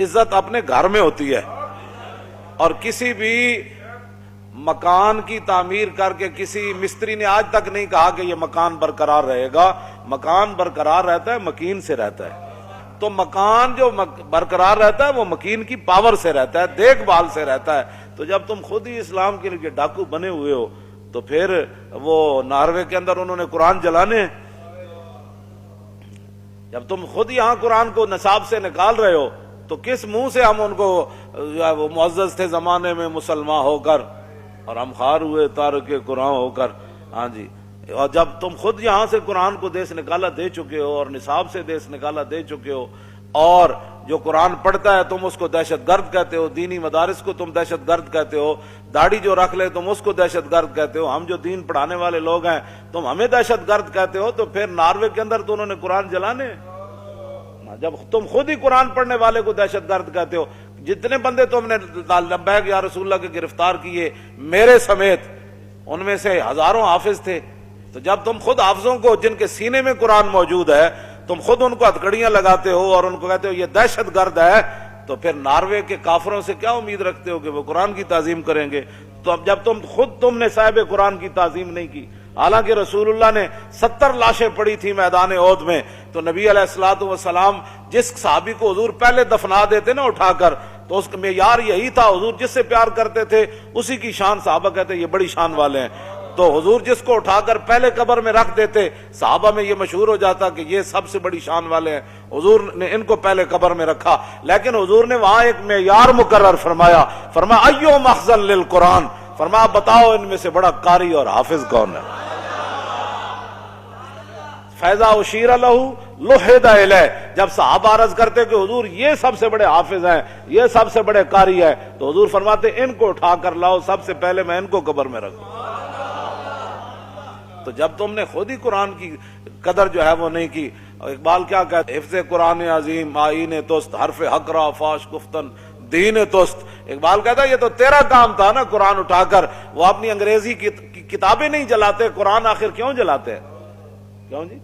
عزت اپنے گھر میں ہوتی ہے، اور کسی بھی مکان کی تعمیر کر کے کسی مستری نے آج تک نہیں کہا کہ یہ مکان برقرار رہے گا. مکان برقرار رہتا ہے مکین سے رہتا ہے. تو مکان جو برقرار رہتا ہے وہ مکین کی پاور سے رہتا ہے، دیکھ بھال سے رہتا ہے. تو جب تم خود ہی اسلام کے لیے ڈاکو بنے ہوئے ہو تو پھر وہ ناروے کے اندر انہوں نے قرآن جلانے، جب تم خود یہاں قرآن کو نصاب سے نکال رہے ہو تو کس منہ سے ہم ان کو، وہ معزز تھے زمانے میں مسلمان ہو کر اور ہم خار ہوئے تارک قرآن ہو کر. ہاں جی، اور جب تم خود یہاں سے قرآن کو دیس نکالا دے چکے ہو اور نصاب سے دیس نکالا دے چکے ہو، اور جو قرآن پڑھتا ہے تم اس کو دہشت گرد کہتے ہو، دینی مدارس کو تم دہشت گرد کہتے ہو، داڑھی جو رکھ لے تم اس کو دہشت گرد کہتے ہو، ہم جو دین پڑھانے والے لوگ ہیں تم ہمیں دہشت گرد کہتے ہو، تو پھر ناروے کے اندر تو انہوں نے قرآن جلانے. جب تم خود ہی قرآن پڑھنے والے کو دہشت گرد کہتے ہو، جتنے بندے تم نے لبیک یا رسول اللہ کے گرفتار کیے میرے سمیت، ان میں سے ہزاروں حافظ تھے. تو جب تم خود حافظوں کو جن کے سینے میں قرآن موجود ہے تم خود ان کو ہتھکڑیاں لگاتے ہو اور ان کو کہتے ہو یہ دہشت گرد ہے، تو پھر ناروے کے کافروں سے کیا امید رکھتے ہو کہ وہ قرآن کی تعظیم کریں گے؟ تو اب جب تم نے صاحب قرآن کی تعظیم نہیں کی، حالانکہ رسول اللہ نے 70 لاشیں پڑی تھی میدان احد میں، تو نبی علیہ الصلوۃ والسلام جس صحابی کو حضور پہلے دفنا دیتے نا اٹھا کر، تو اس کا معیار یہی تھا، حضور جس سے پیار کرتے تھے اسی کی شان صحابہ کہتے یہ بڑی شان والے ہیں. تو حضور جس کو اٹھا کر پہلے قبر میں رکھ دیتے صحابہ میں یہ مشہور ہو جاتا کہ یہ سب سے بڑی شان والے ہیں، حضور نے ان کو پہلے قبر میں رکھا. لیکن حضور نے وہاں ایک معیار مقرر فرمایا ایو مخزن للقرآن، فرمایا بتاؤ ان میں سے بڑا قاری اور حافظ کون ہے؟ فیضا اشیر لہو لحد الیہ، جب صحابہ عرض کرتے کہ حضور یہ سب سے بڑے حافظ ہیں، یہ سب سے بڑے قاری ہیں، تو حضور فرماتے ان کو اٹھا کر لاؤ، سب سے پہلے میں ان کو قبر میں رکھوں. تو جب تم نے خود ہی قرآن کی قدر جو ہے وہ نہیں کی. اقبال کیا کہتے ہیں؟ حفظ قرآن عظیم آئین توست، حرف حق را فاش گفتن دین توست. اقبال کہتا ہے یہ تو تیرا کام تھا نا قرآن اٹھا کر. وہ اپنی انگریزی کی کتابیں نہیں جلاتے، قرآن آخر کیوں جلاتے ہیں؟ کیوں جی؟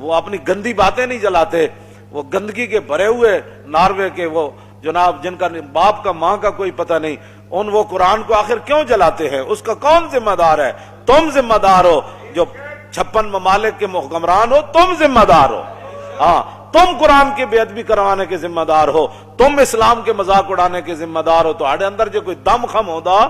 وہ اپنی گندی باتیں نہیں جلاتے، وہ گندگی کے بھرے ہوئے ناروے کے وہ جناب جن کا باپ کا ماں کا کوئی پتہ نہیں، ان وہ قرآن کو آخر کیوں جلاتے ہیں؟ اس کا کون ذمہ دار ہے؟ تم ذمہ دار ہو، جو 56 ممالک کے حکمران ہو، تم ذمہ دار ہو. ہاں، تم قرآن کی بے ادبی کروانے کے ذمہ دار ہو، تم اسلام کے مذاق اڑانے کے ذمہ دار ہو. تو آڑے اندر جو کوئی دم خم ہوتا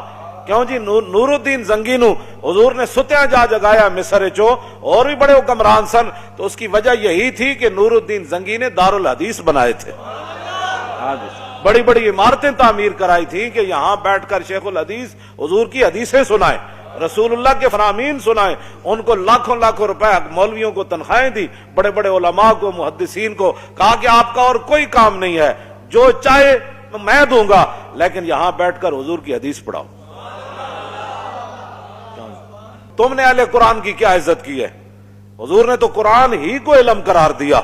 کیوں جی؟ نور الدین زنگی نو حضور نے ستیاں جا جگایا مصر چو، اور بھی بڑے حکمران سن، تو اس کی وجہ یہی تھی کہ نور الدین زنگی نے دارالحدیث بنائے تھے. ہاں جی، بڑی بڑی عمارتیں تعمیر کرائی تھی کہ یہاں بیٹھ کر شیخ الحدیث حضور کی حدیثیں سنائیں، رسول اللہ کے فرامین سنائیں. ان کو لاکھوں لاکھوں روپے مولویوں کو تنخواہیں دی، بڑے بڑے علماء کو، محدثین کو، کہا کہ آپ کا اور کوئی کام نہیں ہے، جو چاہے میں دوں گا، لیکن یہاں بیٹھ کر حضور کی حدیث پڑھاؤ. تم نے اہل قرآن کی کیا عزت کی ہے؟ حضور نے تو قرآن ہی کو علم قرار دیا.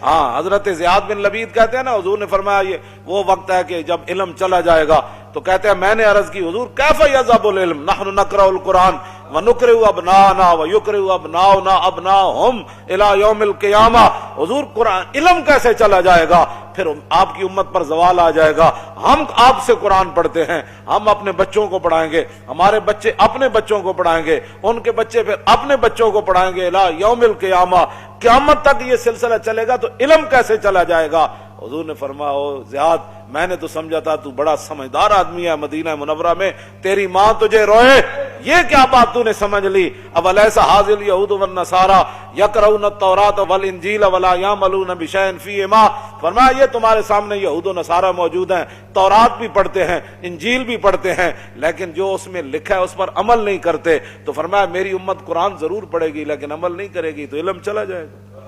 ہاں، حضرت زیاد بن لبید کہتے ہیں نا، حضور نے فرمایا یہ وہ وقت ہے کہ جب علم چلا جائے گا. تو کہتے ہیں میں نے عرض کی حضور کیف یذهب العلم نحن نقرأ القرآن ونقرئ ابناءنا ويقرئ ابناؤنا ابناءهم الى يوم القیامہ. حضور قرآن علم کیسے چلا جائے گا؟ پھر آپ کی امت پر زوال آ جائے گا. ہم آپ سے قرآن پڑھتے ہیں، ہم اپنے بچوں کو پڑھائیں گے، ہمارے بچے اپنے بچوں کو پڑھائیں گے، ان کے بچے پھر اپنے بچوں کو پڑھائیں گے الى یوم القیامہ. قیامت تک یہ سلسلہ چلے گا، تو علم کیسے چلا جائے گا؟ حضور نے فرمایا او زیاد، میں نے تو سمجھا تھا تو بڑا سمجھدار آدمی ہے، مدینہ منورہ میں تیری ماں تجھے روئے، یہ کیا بات تو نے سمجھ لی؟ اب الیس ھذا الیہود والنصارى یقرؤون التوراۃ والانجیل ولا یعملون بشیء فیہما. فرمایا یہ تمہارے سامنے یہود و نصارہ موجود ہیں، تورات بھی پڑھتے ہیں، انجیل بھی پڑھتے ہیں، لیکن جو اس میں لکھا ہے اس پر عمل نہیں کرتے. تو فرمایا میری امت قرآن ضرور پڑھے گی لیکن عمل نہیں کرے گی، تو علم چلا جائے گا.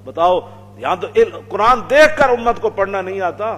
بتاؤ، یہاں تو قرآن دیکھ کر امت کو پڑھنا نہیں آتا.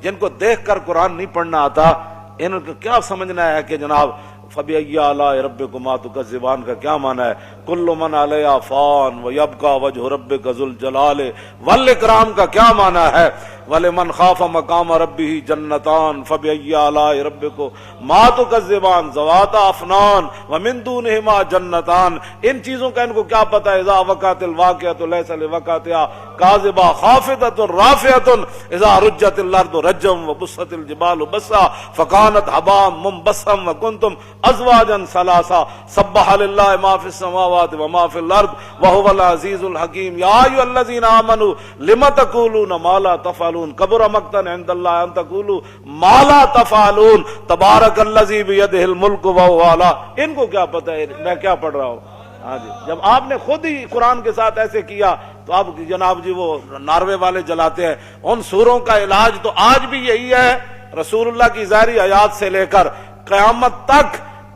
جن کو دیکھ کر قرآن نہیں پڑھنا آتا، ان کو کیا سمجھنا ہے کہ جناب فَبِأَيِّ آلَاءِ رَبِّكُمَا تُكَذِّبَانِ کا کیا معنی ہے؟ کل من علیہا فان ویبقی وجہ ربک ذو الجلال والاکرام کا کیا معنی ہے؟ وَلِمَنْ خَافَ مَقَامَ رَبِّهِ جَنَّتَانِ فَبِأَيِّ آلَاءِ رَبِّكُمَا مَا تُكَذِّبَانِ ذَوَاتَا أَفْنَانٍ وَمِن دُونِهِمَا جَنَّتَانِ ان چیزوں کا ان کو کیا پتہ ہے؟ اذا وقعت الواقعۃ ليس لوقعتها كاذبہ خافضۃ رافعۃ اذا رجت الارض رجا وبست الجبال بسا فكانت هباء منبثا وكنتم ازواجا ثلاثا سبح لله ما في السماوات وما في الارض وهو العزيز الحكيم يا ايها الذين امنوا لم تقولون ما لا تفعلون كبر مقتا عند الله ان تقولوا ما لا تفعلون تبارك الذي بيده الملك وهو على ان کو کیا پتہ ہے میں کیا پڑھ رہا ہوں؟ ہاں جی، جب آپ نے خود ہی قرآن کے ساتھ ایسے کیا تو آپ جناب جی وہ ناروے والے جلاتے ہیں ان سوروں کا علاج تو آج بھی یہی ہے، رسول اللہ کی ظاہری حیات سے لے کر قیامت تک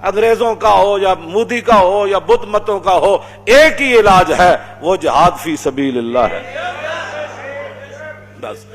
انگریزوں کا ہو یا مودی کا ہو یا بدھ متوں کا ہو، ایک ہی علاج ہے، وہ جہاد فی سبیل اللہ ہے بس۔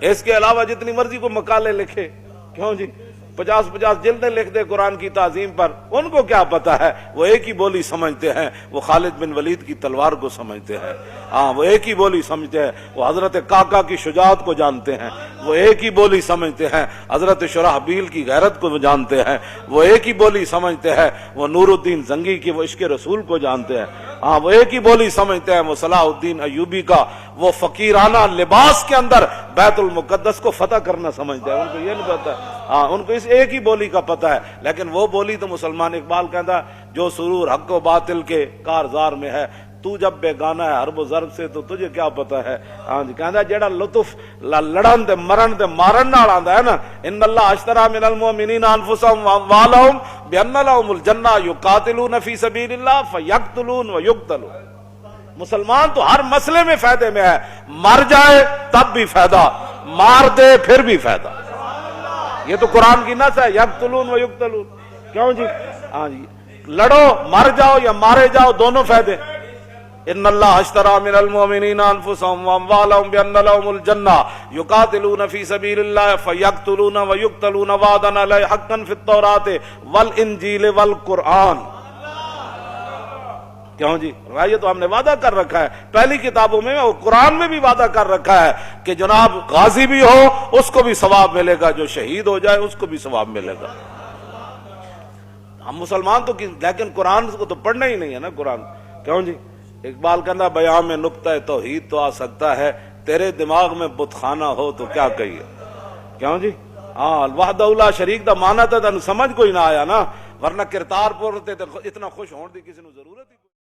اس کے علاوہ جتنی مرضی کو مقالے لکھے، کیوں جی 50 جلدیں لکھ دے قرآن کی تعظیم پر، ان کو کیا پتہ ہے؟ وہ ایک ہی بولی سمجھتے ہیں، وہ خالد بن ولید کی تلوار کو سمجھتے ہیں، ہاں وہ ایک ہی بولی سمجھتے ہیں، وہ حضرت کاکا کی شجاعت کو جانتے ہیں، وہ ایک ہی بولی سمجھتے ہیں، حضرت شرحبیل کی غیرت کو جانتے ہیں، وہ ایک ہی بولی سمجھتے ہیں، وہ نور الدین زنگی کی وہ عشق رسول کو جانتے ہیں، ہاں وہ ایک ہی بولی سمجھتے ہیں، وہ صلاح الدین ایوبی کا وہ فقیرانہ لباس کے اندر بیت المقدس کو فتح کرنا سمجھتے ہیں، ان کو یہ نہیں پتا، ہاں ان کو اس ایک ہی بولی کا پتہ ہے۔ لیکن وہ بولی تو مسلمان اقبال کہتا ہے جو سرور حق و باطل کے کارزار میں ہے، تو جب بیگانہ ہے حرب و ضرب سے تو تجھے کیا پتہ ہے؟ ہاں جی کہتا ہے جیڑا لطف لڑن تے مرن تے مارن نال آندا ہے نا، ان اللہ اشترى من المؤمنین انفسهم واموالهم بان لهم الجنہ یقاتلون فی سبیل اللہ فیقتلون ویقتلون۔ مسلمان تو ہر مسئلے میں فائدے میں ہے، مر جائے تب بھی فائدہ، مار دے پھر بھی فائدہ، یہ تو قرآن کی نص ہے، یقتلون و یقتلون، کیوں جی؟ ہاں جی لڑو مر جاؤ یا مارے جاؤ دونوں فائدے۔ ان اللہ اشترى من المؤمنین انفسهم واموالهم بان لهم الجنہ یقاتلون فی سبیل اللہ فیقتلون ویقتلون وعدا علیہ حقا فی التوراۃ والانجیل والقرآن۔ کیوں جی؟ یہ تو ہم نے وعدہ کر رکھا ہے پہلی کتابوں میں اور قرآن میں بھی وعدہ کر رکھا ہے کہ جناب غازی بھی ہو اس کو بھی ثواب ملے گا، جو شہید ہو جائے اس کو بھی ثواب ملے گا۔ ہم مسلمان تو لیکن قرآن کو تو پڑھنا ہی نہیں ہے نا قرآن، کیوں جی؟ اقبال کہنا بیان میں نقطہ توحید تو آ سکتا ہے، تیرے دماغ میں بت خانہ ہو تو کیا کہیے، کیوں جی؟ ہاں وحدہ لا شریک دا معنی تھا سمجھ کوئی نہ آیا نا، ورنہ کرتارپور اتنا خوش ہون دی کسی نے ضرورت ہی